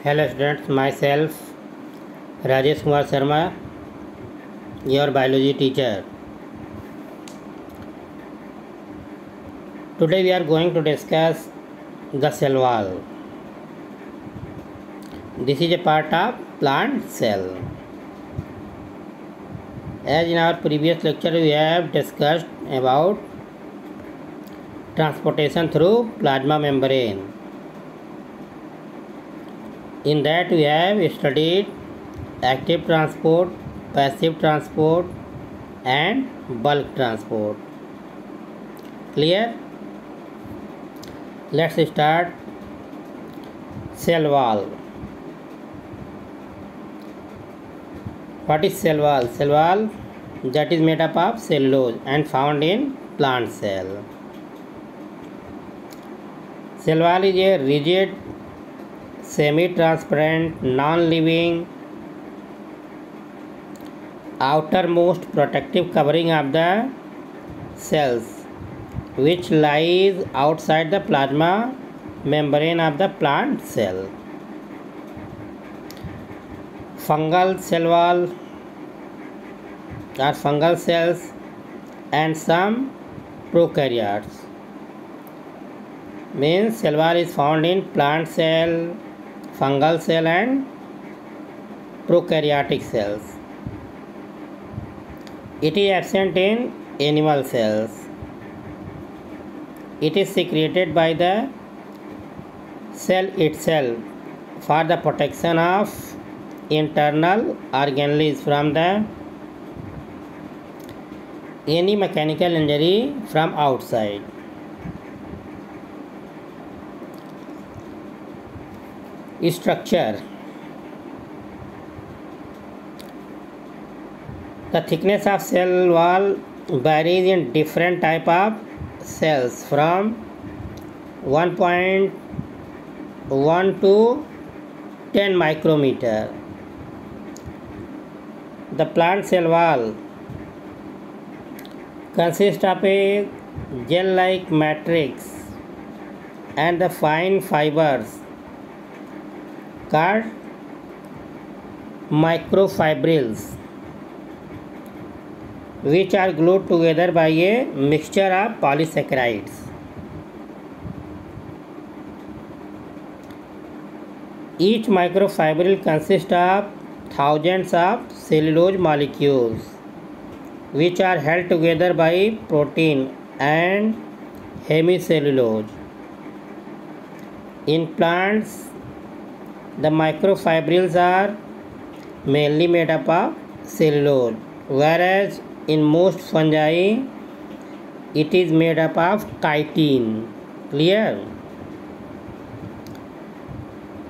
Hello students, myself Rajesh Kumar Sharma, your biology teacher. Today we are going to discuss the cell wall. This is a part of plant cell. As in our previous lecture we have discussed about transportation through plasma membrane. In that we have studied active transport, passive transport and bulk transport. Clear? Let's start. Cell wall. What is cell wall? Cell wall that is made up of cellulose and found in plant cell. Cell wall is a rigid, semi-transparent, non-living, outermost protective covering of the cells, which lies outside the plasma membrane of the plant cell. Fungal cell wall are fungal cells and some prokaryotes. Means cell wall is found in plant cell, fungal cell and prokaryotic cells. It is absent in animal cells. It is secreted by the cell itself for the protection of internal organelles from any mechanical injury from outside. Structure. The thickness of cell wall varies in different type of cells from 1.1 to 10 micrometer. The plant cell wall consists of a gel-like matrix and the fine fibers called microfibrils, which are glued together by a mixture of polysaccharides. Each microfibril consists of thousands of cellulose molecules, which are held together by protein and hemicellulose. In plants, the microfibrils are mainly made up of cellulose, whereas in most fungi it is made up of chitin. Clear?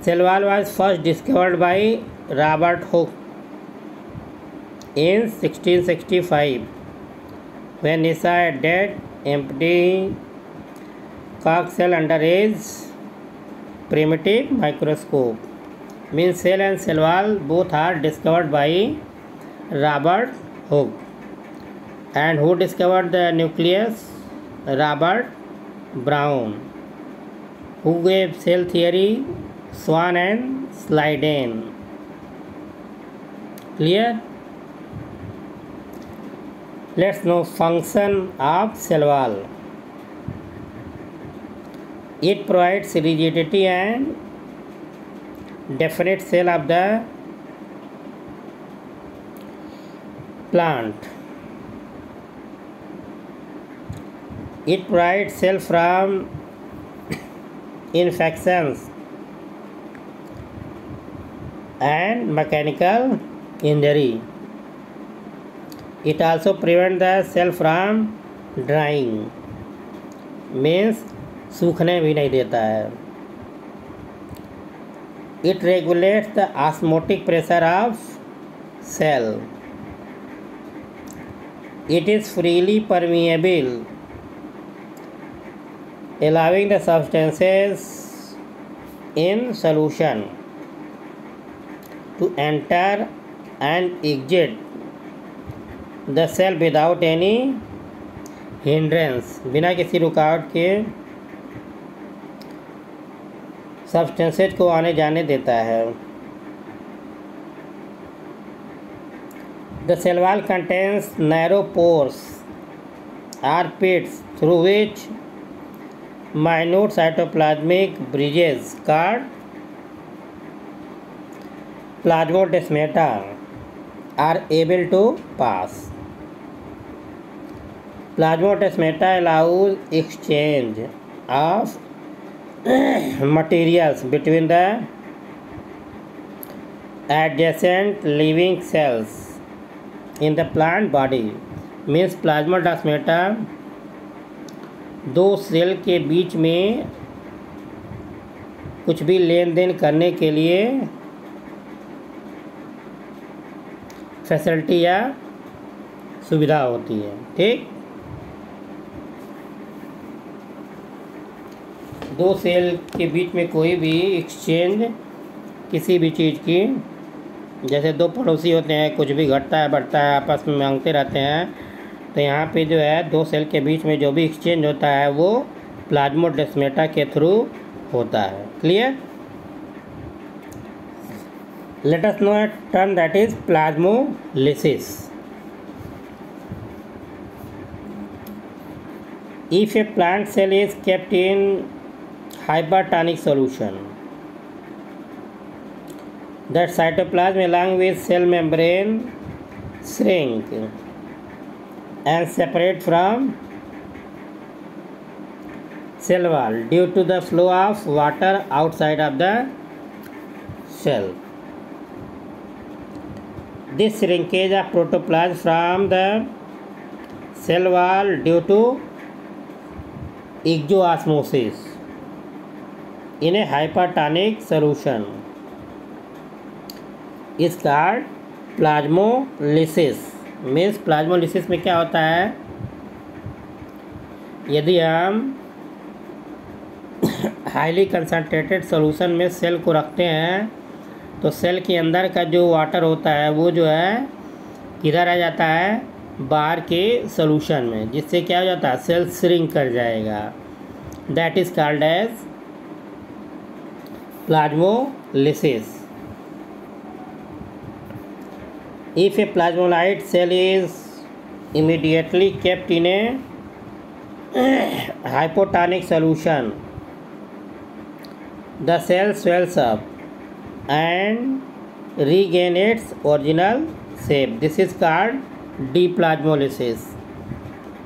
Cell wall was first discovered by Robert Hooke in 1665 when he saw a dead, empty cork cell under his primitive microscope. Means cell and cell wall both are discovered by Robert Hooke. And who discovered the nucleus? Robert Brown. Who gave cell theory? Swan and Slidane. Clear? Let's know function of cell wall. It provides rigidity and definite cell of the plant. It provides cell from infections and mechanical injury. It also prevents the cell from drying. Means सूखने भी नहीं देता है. It regulates the osmotic pressure of cell. It is freely permeable, allowing the substances in solution to enter and exit the cell without any hindrance. बिना किसी रुकावट के substances को आने जाने देता है। The cell wall contains narrow pores or pits through which minute cytoplasmic bridges called plasmodesmata are able to pass. Plasmodesmata allows exchange of materials between the adjacent living cells in the plant body. Means plasmodesmata दो cell के बीच में कुछ भी लेन then करने के लिए facility या सुविधा होती है। ठीक, दो सेल के बीच में कोई भी एक्सचेंज किसी भी चीज़ की, जैसे दो पड़ोसी होते हैं, कुछ भी घटता है बढ़ता है आपस में मांगते रहते हैं, तो यहाँ पे जो है दो सेल के बीच में जो भी एक्सचेंज होता है वो प्लाज्मोडेस्माटा के थ्रू होता है। Clear? Let us know a term that is plasmolysis. If a plant cell is kept in hypertonic solution, that cytoplasm along with cell membrane shrink and separate from cell wall due to the flow of water outside of the cell. This shrinkage of protoplasm from the cell wall due to exoosmosis in a hypertonic solution is called plasmolysis. Means plasmolysis में क्या होता है, यदि हम highly concentrated solution में cell को रखते हैं तो सेल के अंदर का जो वाटर होता है वो जो है किधर आ जाता है, बाहर के सॉल्यूशन में, जिससे क्या हो जाता है, सेल श्रिंक कर जाएगा। That is called as plasmolysis. If a plasmolysed cell is immediately kept in a hypotonic solution, the cell swells up and regain its original shape. This is called deplasmolysis.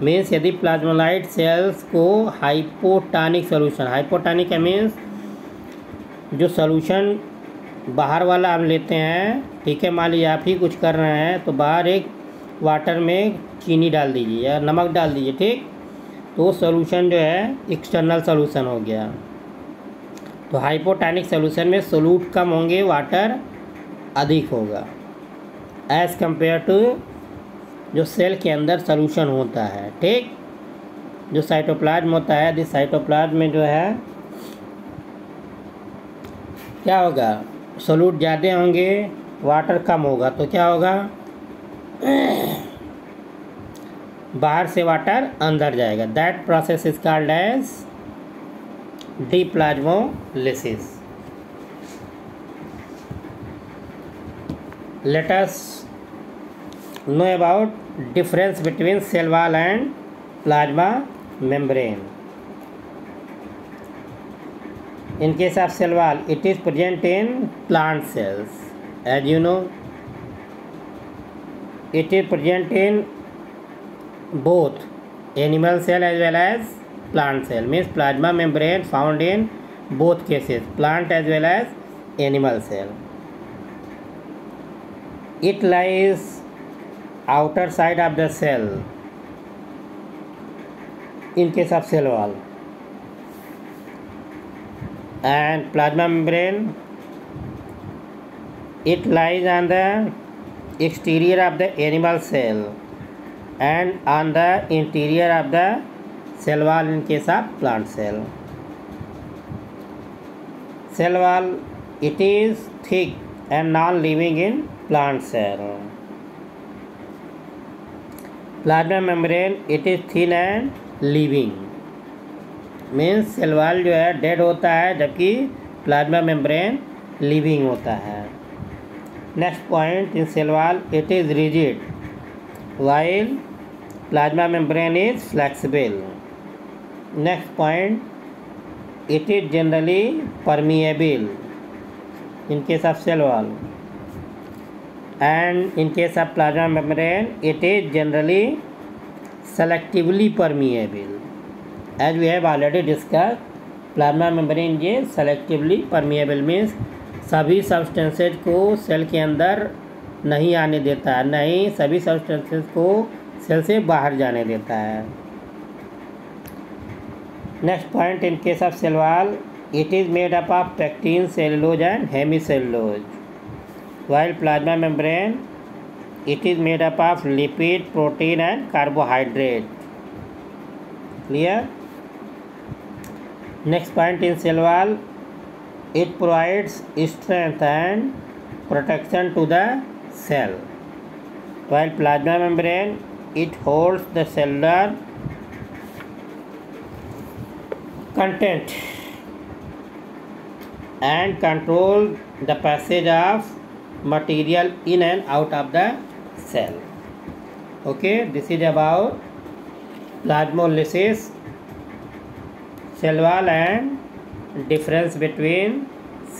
Means यदि plasmolyte sales को hypotonic solution, hypotonic means जो solution बाहर वाला हम लेते हैं, ठीक है, मान लीजिए आप ही कुछ कर रहे हैं तो बाहर एक वाटर में चीनी डाल दीजिए या नमक डाल दीजिए, ठीक, तो सोल्यूशन जो है एक्सटर्नल सोल्यूशन हो गया। तो हाइपोटॉनिक सोल्यूशन में सोल्यूट कम होंगे, वाटर अधिक होगा एज़ कंपेयर टू जो सेल के अंदर सोल्यूशन होता है। ठीक, जो साइटोप्लाज्म होता है, जिस साइटोप्लाज्म में जो है क्या होगा, सोल्यूट ज़्यादा होंगे, वाटर कम होगा, तो क्या होगा, बाहर से वाटर अंदर जाएगा। That process is called as deplasmolysis. Let us know about difference between cell wall and plasma membrane. In case of cell wall, it is present in plant cells. As you know, it is present in both animal cell as well as plant cell. Means plasma membrane found in both cases, plant as well as animal cell. It lies outer side of the cell in case of cell wall, and plasma membrane, it lies on the exterior of the animal cell and on the interior of the cell wall in case of plant cell. Cell wall, it is thick and non-living in plant cell. Plasma membrane, it is thin and living. Means cell wall जो है dead होता है, जबकि plasma membrane living होता है। Next point, in cell wall it is rigid while plasma membrane is flexible. Next point, it is generally permeable in case of cell wall, and in case of plasma membrane it is generally selectively permeable. As we have already discussed, plasma membrane is selectively permeable means सभी substances को cell के अंदर नहीं आने देता है, नहीं सभी सब्सटेंसेस को सेल से बाहर जाने देता है। Next point, in case of cell wall it is made up of pectin, cellulose and hemicellulose, while plasma membrane it is made up of lipid, protein and carbohydrate. Clear? Next point, in cell wall it provides strength and protection to the cell, while plasma membrane it holds the cellular content and control the passage of material in and out of the cell. Okay, this is about plasmolysis, cell wall and difference between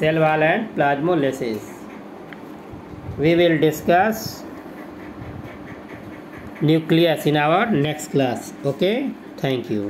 cell wall and plasmolysis. We will discuss nucleus in our next class. Okay, thank you.